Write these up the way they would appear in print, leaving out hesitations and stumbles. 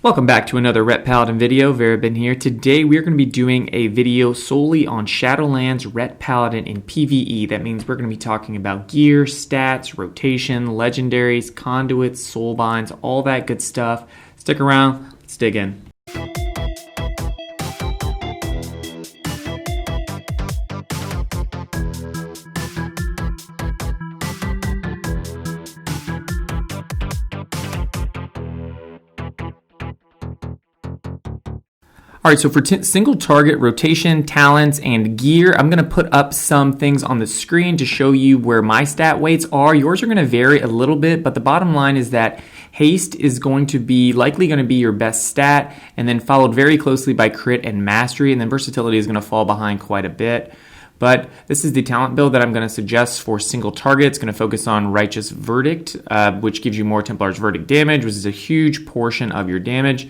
Welcome back to another Ret Paladin video. Verabin here. Today we are going to be doing a video solely on Shadowlands Ret Paladin in PVE. That means we're going to be talking about gear, stats, rotation, legendaries, conduits, soulbinds, all that good stuff. Stick around, let's dig in. All right, so for single target rotation, talents, and gear, I'm going to put up some things on the screen to show you where my stat weights are. Yours are going to vary a little bit, but the bottom line is that haste is likely going to be your best stat, and then followed very closely by crit and mastery, and then versatility is going to fall behind quite a bit. But this is the talent build that I'm going to suggest for single target. It's going to focus on Righteous Verdict, which gives you more Templar's Verdict damage, which is a huge portion of your damage.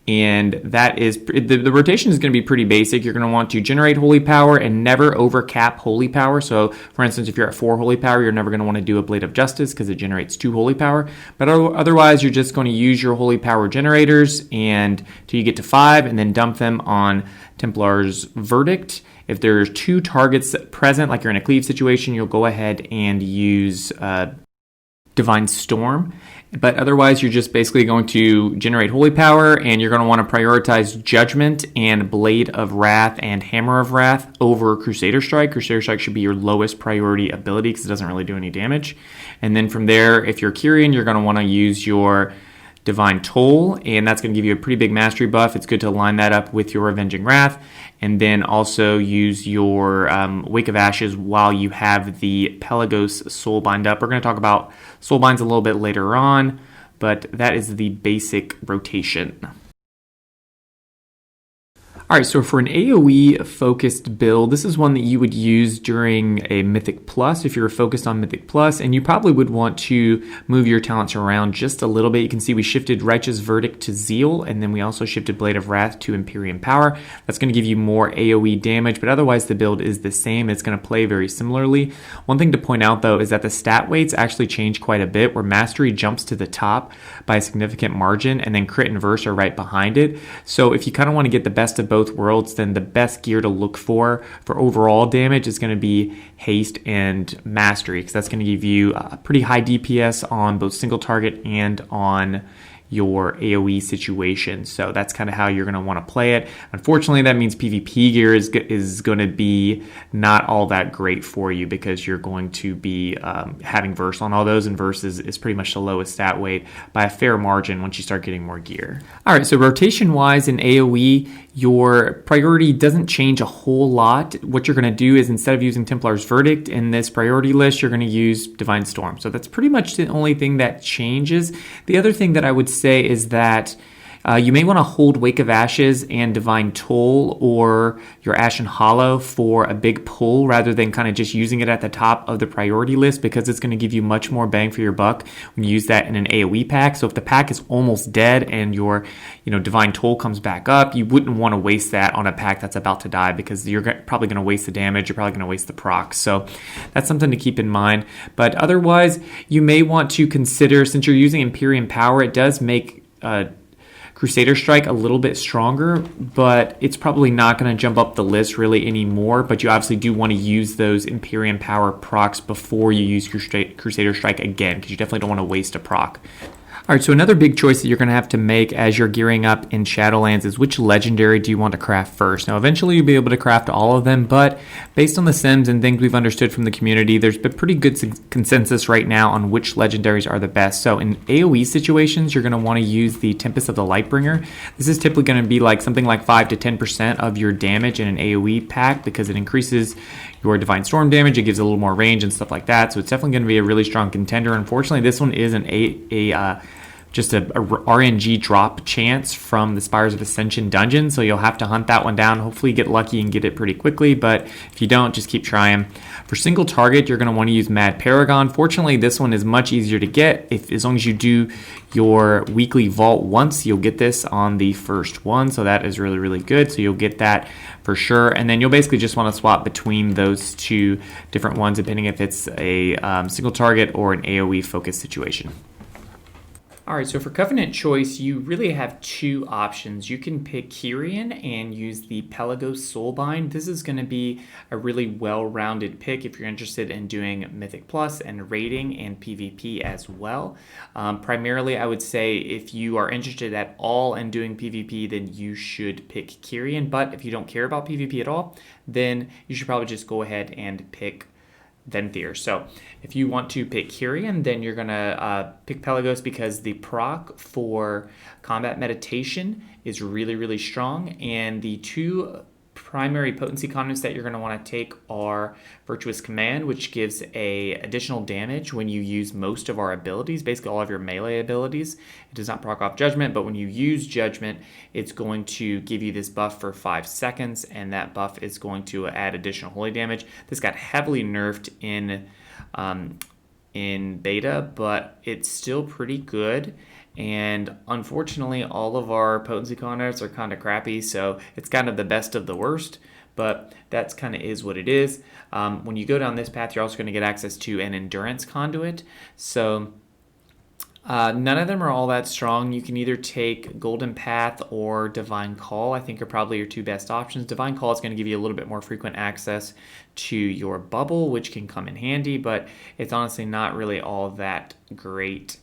And that is, the rotation is going to be pretty basic. You're going to want to generate holy power and never overcap holy power. So, for instance, if you're at 4 holy power, you're never going to want to do a Blade of Justice because it generates 2 holy power. But otherwise, you're just going to use your holy power generators and till you get to 5 and then dump them on Templar's Verdict. If there's 2 targets present, like you're in a cleave situation, you'll go ahead and use Divine Storm. But otherwise, you're just basically going to generate holy power, and you're going to want to prioritize Judgment and Blade of Wrath and Hammer of Wrath over Crusader Strike. Crusader Strike should be your lowest priority ability because it doesn't really do any damage. And then from there, if you're Kyrian, you're going to want to use your Divine Toll, and that's going to give you a pretty big mastery buff. It's good to line that up with your Avenging Wrath, and then also use your Wake of Ashes while you have the Pelagos Soulbind up. We're going to talk about Soulbinds a little bit later on, but that is the basic rotation. All right, so for an AoE focused build, this is one that you would use during a Mythic Plus if you're focused on Mythic Plus, and you probably would want to move your talents around just a little bit. You can see we shifted Righteous Verdict to Zeal, and then we also shifted Blade of Wrath to Empyrean Power. That's going to give you more AoE damage, but otherwise the build is the same. It's going to play very similarly. One thing to point out, though, is that the stat weights actually change quite a bit, where Mastery jumps to the top by a significant margin, and then Crit and Verse are right behind it. So if you kind of want to get the best of both worlds, then the best gear to look for overall damage is going to be haste and mastery, because that's going to give you a pretty high DPS on both single target and on your AoE situation. So that's kind of how you're going to want to play it. Unfortunately, that means PvP gear is going to be not all that great for you, because you're going to be having Verse on all those, and Verse is pretty much the lowest stat weight by a fair margin once you start getting more gear. All right, so rotation-wise in AoE, your priority doesn't change a whole lot. What you're going to do is, instead of using Templar's Verdict in this priority list, you're going to use Divine Storm. So that's pretty much the only thing that changes. The other thing that I would say is that you may want to hold Wake of Ashes and Divine Toll or your Ashen Hollow for a big pull, rather than kind of just using it at the top of the priority list, because it's going to give you much more bang for your buck when you use that in an AoE pack. So if the pack is almost dead and your Divine Toll comes back up, you wouldn't want to waste that on a pack that's about to die, because you're probably going to waste the damage, you're probably going to waste the proc. So that's something to keep in mind. But otherwise, you may want to consider, since you're using Empyrean Power, it does make Crusader Strike a little bit stronger, but it's probably not going to jump up the list really anymore. But you obviously do want to use those Empyrean Power procs before you use Crusader Strike again, because you definitely don't want to waste a proc. All right, so another big choice that you're going to have to make as you're gearing up in Shadowlands is which legendary do you want to craft first. Now, eventually you'll be able to craft all of them, but based on the sims and things we've understood from the community, there's been pretty good consensus right now on which legendaries are the best. So in AoE situations, you're going to want to use the Tempest of the Lightbringer. This is typically going to be like something like 5 to 10% of your damage in an AoE pack, because it increases your Divine Storm damage, it gives a little more range and stuff like that. So it's definitely going to be a really strong contender. Unfortunately, this one is just a RNG drop chance from the Spires of Ascension dungeon, so you'll have to hunt that one down. Hopefully get lucky and get it pretty quickly, but if you don't, just keep trying. For single target, you're going to want to use Mad Paragon. Fortunately, this one is much easier to get. As long as you do your weekly vault once, you'll get this on the first one, so that is really, really good. So you'll get that for sure, and then you'll basically just want to swap between those two different ones, depending if it's a single target or an AoE focused situation. All right, so for Covenant choice, you really have two options. You can pick Kyrian and use the Pelagos Soulbind. This is going to be a really well-rounded pick if you're interested in doing Mythic Plus and raiding and PvP as well. Primarily, I would say if you are interested at all in doing PvP, then you should pick Kyrian. But if you don't care about PvP at all, then you should probably just go ahead and pick Venthyr. So if you want to pick Kyrian, then you're going to pick Pelagos because the proc for combat meditation is really, really strong. And the two primary potency conduits that you're going to want to take are Virtuous Command, which gives a additional damage when you use most of our abilities, basically all of your melee abilities. It does not proc off Judgment, but when you use Judgment, it's going to give you this buff for 5 seconds, and that buff is going to add additional holy damage. This got heavily nerfed in beta, but it's still pretty good. And unfortunately, all of our potency conduits are kind of crappy, so it's kind of the best of the worst, but that's kind of is what it is. When you go down this path, you're also going to get access to an endurance conduit. So none of them are all that strong. You can either take Golden Path or Divine Call, I think are probably your two best options. Divine Call is going to give you a little bit more frequent access to your bubble, which can come in handy, but it's honestly not really all that great.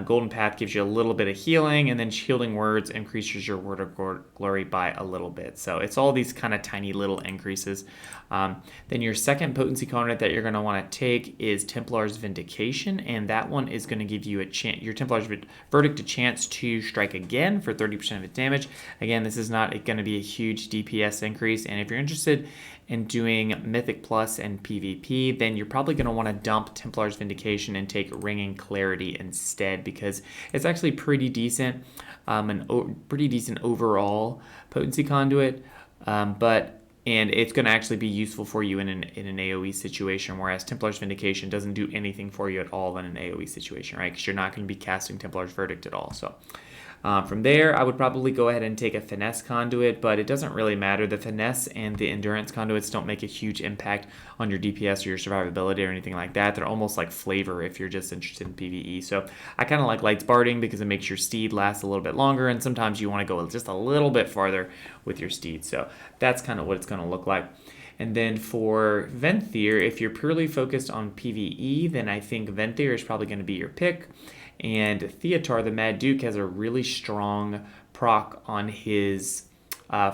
Golden Path gives you a little bit of healing, and then Shielding Words increases your Word of Glory by a little bit. So it's all these kind of tiny little increases. Then your second potency conduit that you're going to want to take is Templar's Vindication, and that one is going to give you your Templar's Verdict a chance to strike again for 30% of its damage. Again, this is not going to be a huge DPS increase, and if you're interested in doing Mythic Plus and PvP, then you're probably going to want to dump Templar's Vindication and take Ringing Clarity instead, because it's actually pretty decent, pretty decent overall potency conduit, and it's going to actually be useful for you in an AoE situation, whereas Templar's Vindication doesn't do anything for you at all in an AoE situation, right? Because you're not going to be casting Templar's Verdict at all. So from there, I would probably go ahead and take a Finesse conduit, but it doesn't really matter. The Finesse and the Endurance conduits don't make a huge impact on your DPS or your survivability or anything like that. They're almost like flavor if you're just interested in PvE. So I kind of like Lights Barding because it makes your steed last a little bit longer, and sometimes you want to go just a little bit farther with your steed. So that's kind of what it's going to look like. And then for Venthyr, if you're purely focused on PvE, then I think Venthyr is probably going to be your pick. And Theotar, the Mad Duke, has a really strong proc on his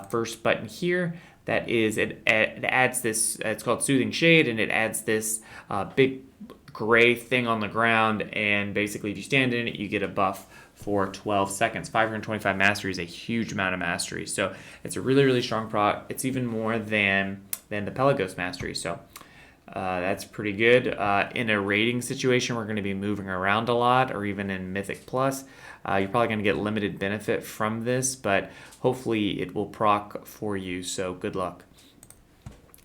first button here. That is, it adds this, it's called Soothing Shade, and it adds this big gray thing on the ground. And basically, if you stand in it, you get a buff for 12 seconds. 525 mastery is a huge amount of mastery. So it's a really, really strong proc. It's even more than the Pelagos mastery. So that's pretty good. In a raiding situation, we're going to be moving around a lot, or even in Mythic Plus. You're probably going to get limited benefit from this, but hopefully it will proc for you, so good luck.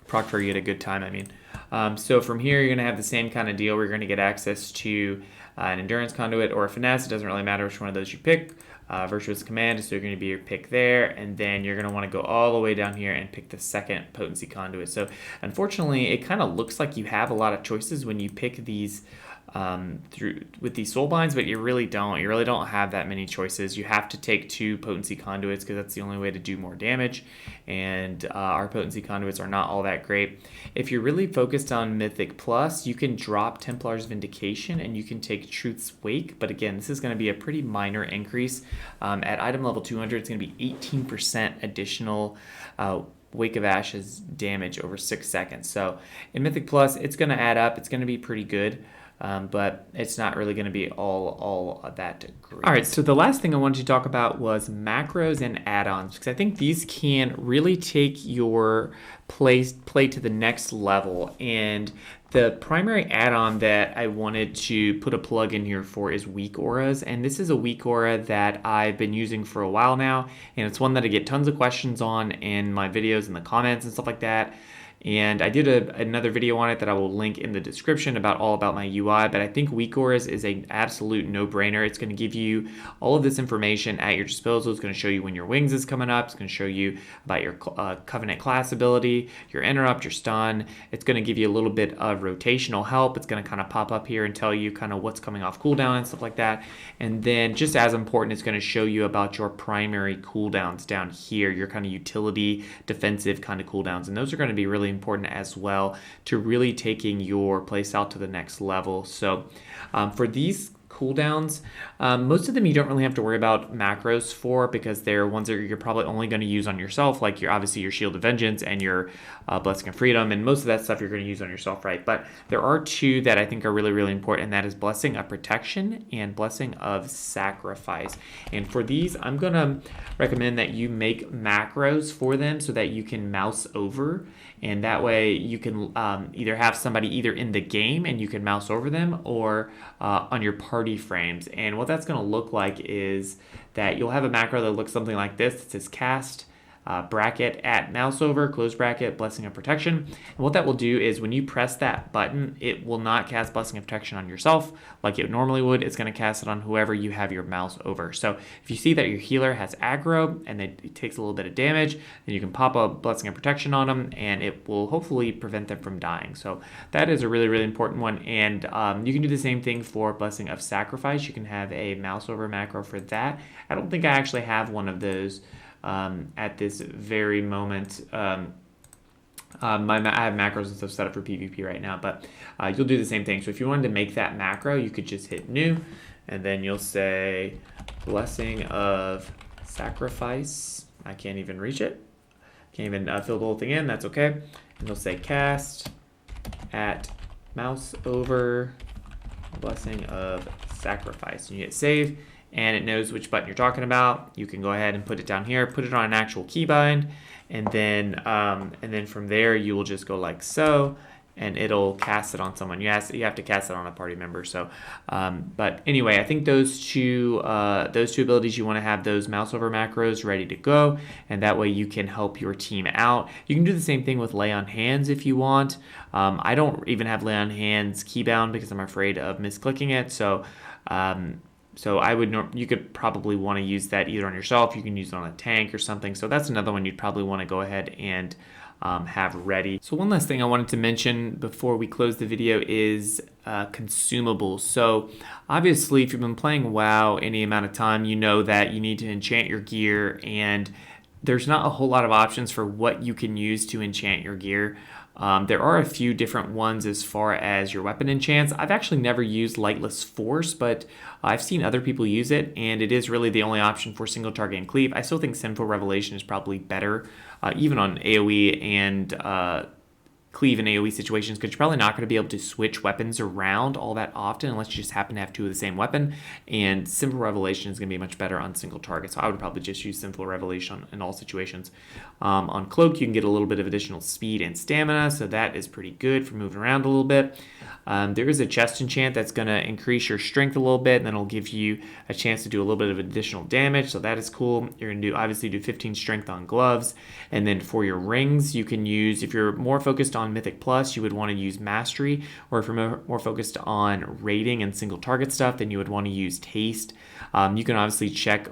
Proc for you at a good time, I mean. So from here, you're going to have the same kind of deal where you're going to get access to an Endurance Conduit or a Finesse. It doesn't really matter which one of those you pick. Virtuous Command is still going to be your pick there, and then you're going to want to go all the way down here and pick the second Potency Conduit. So unfortunately, it kind of looks like you have a lot of choices when you pick these with these soulbinds, but you really don't. You really don't have that many choices. You have to take 2 potency conduits because that's the only way to do more damage, and our potency conduits are not all that great. If you're really focused on Mythic Plus, you can drop Templar's Vindication and you can take Truth's Wake, but again, this is going to be a pretty minor increase. At item level 200, it's going to be 18% additional Wake of Ashes damage over 6 seconds. So in Mythic Plus, it's going to add up. It's going to be pretty good. But it's not really going to be all that great. All right, so the last thing I wanted to talk about was macros and add-ons, because I think these can really take your play to the next level. And the primary add-on that I wanted to put a plug in here for is Weak Auras, and this is a Weak Aura that I've been using for a while now, and it's one that I get tons of questions on in my videos in the comments and stuff like that. And I did another video on it that I will link in the description about all about my UI, but I think Weak Auras is an absolute no-brainer. It's going to give you all of this information at your disposal. It's going to show you when your wings is coming up. It's going to show you about your Covenant class ability, your interrupt, your stun. It's going to give you a little bit of rotational help. It's going to kind of pop up here and tell you kind of what's coming off cooldown and stuff like that. And then just as important, it's going to show you about your primary cooldowns down here, your kind of utility, defensive kind of cooldowns. And those are going to be really important as well to really taking your playstyle to the next level. So for these cooldowns, most of them you don't really have to worry about macros for, because they're ones that you're probably only going to use on yourself, like obviously your Shield of Vengeance and your Blessing of Freedom, and most of that stuff you're going to use on yourself, right? But there are two that I think are really, really important, and that is Blessing of Protection and Blessing of Sacrifice. And for these, I'm going to recommend that you make macros for them so that you can mouse over, and that way you can either have somebody either in the game and you can mouse over them, or on your party frames. And what that's going to look like is that you'll have a macro that looks something like this. It says cast bracket at mouse over, close bracket, Blessing of Protection. And what that will do is when you press that button, it will not cast Blessing of Protection on yourself like it normally would. It's going to cast it on whoever you have your mouse over. So if you see that your healer has aggro and it takes a little bit of damage, then you can pop a Blessing of Protection on them, and it will hopefully prevent them from dying. So that is a really, really important one. And you can do the same thing for Blessing of Sacrifice. You can have a mouse over macro for that. I don't think I actually have one of those at this very moment. I have macros and stuff set up for PvP right now, but you'll do the same thing. So if you wanted to make that macro, you could just hit new, and then you'll say Blessing of Sacrifice. I can't even reach it. Can't even fill the whole thing in. That's okay. And you'll say cast at mouse over Blessing of Sacrifice. And you hit save, and it knows which button you're talking about. You can go ahead and put it down here, put it on an actual keybind, and then from there you will just go like so, and it'll cast it on someone. You have to cast it on a party member. So, but anyway, I think those two abilities, you want to have those mouse over macros ready to go, and that way you can help your team out. You can do the same thing with Lay on Hands if you want. I don't even have Lay on Hands keybound because I'm afraid of misclicking it. So you could probably want to use that either on yourself. You can use it on a tank or something. So that's another one you'd probably want to go ahead and have ready. So one last thing I wanted to mention before we close the video is consumables. So obviously, if you've been playing WoW any amount of time, you know that you need to enchant your gear, and there's not a whole lot of options for what you can use to enchant your gear. There are a few different ones as far as your weapon enchants. I've actually never used Lightless Force, but I've seen other people use it, and it is really the only option for single target and cleave. I still think Sinful Revelation is probably better, even on AoE and cleave in AoE situations, because you're probably not going to be able to switch weapons around all that often unless you just happen to have two of the same weapon, and Sinful Revelation is going to be much better on single target, so I would probably just use Sinful Revelation in all situations. On Cloak, you can get a little bit of additional speed and stamina, so that is pretty good for moving around a little bit. There is a chest enchant that's going to increase your strength a little bit, and then it'll give you a chance to do a little bit of additional damage, so that is cool. You're going to obviously do 15 strength on gloves, and then for your rings, you can use, if you're more focused on Mythic Plus, you would want to use Mastery, or if you're more focused on raiding and single target stuff, then you would want to use Taste. You can obviously check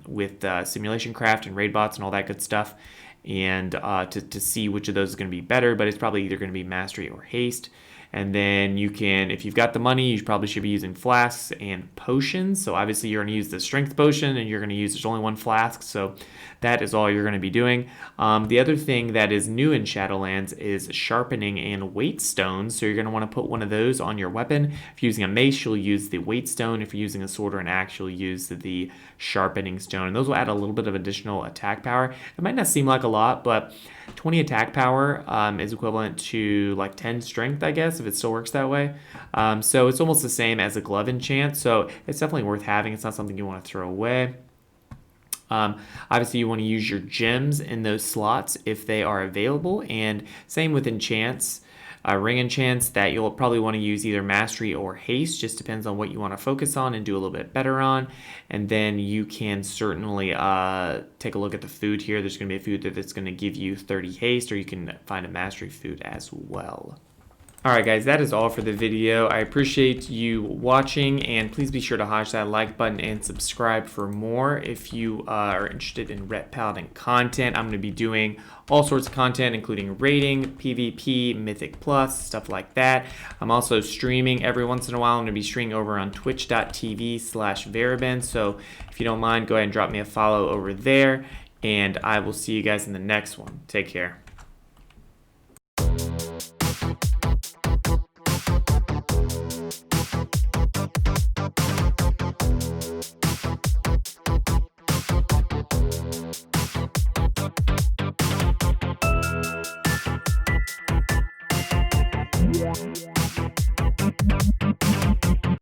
with Simulation Craft and Raid Bots and all that good stuff, and to see which of those is going to be better, but it's probably either going to be Mastery or Haste. And then you can, if you've got the money, you probably should be using flasks and potions. So obviously you're going to use the strength potion, and you're going to use, there's only one flask, so that is all you're going to be doing. The other thing that is new in Shadowlands is sharpening and weight stones. So you're going to want to put one of those on your weapon. If you're using a mace, you'll use the weight stone. If you're using a sword or an axe, you'll use the sharpening stone. And those will add a little bit of additional attack power. It might not seem like a lot, but 20 attack power is equivalent to like 10 strength, I guess, if it still works that way. So it's almost the same as a glove enchant, so it's definitely worth having. It's not something you want to throw away. Obviously, you want to use your gems in those slots if they are available, and same with enchants. ring enchants that you'll probably want to use either mastery or haste, just depends on what you want to focus on and do a little bit better on. And then you can certainly take a look at the food here. There's going to be a food that's going to give you 30 haste, or you can find a mastery food as well. Alright guys, that is all for the video. I appreciate you watching, and please be sure to hash that like button and subscribe for more. If you are interested in Ret Paladin content, I'm going to be doing all sorts of content, including raiding, PvP, Mythic Plus, stuff like that. I'm also streaming every once in a while. I'm going to be streaming over on twitch.tv/Varabin, so if you don't mind, go ahead and drop me a follow over there, and I will see you guys in the next one. Take care.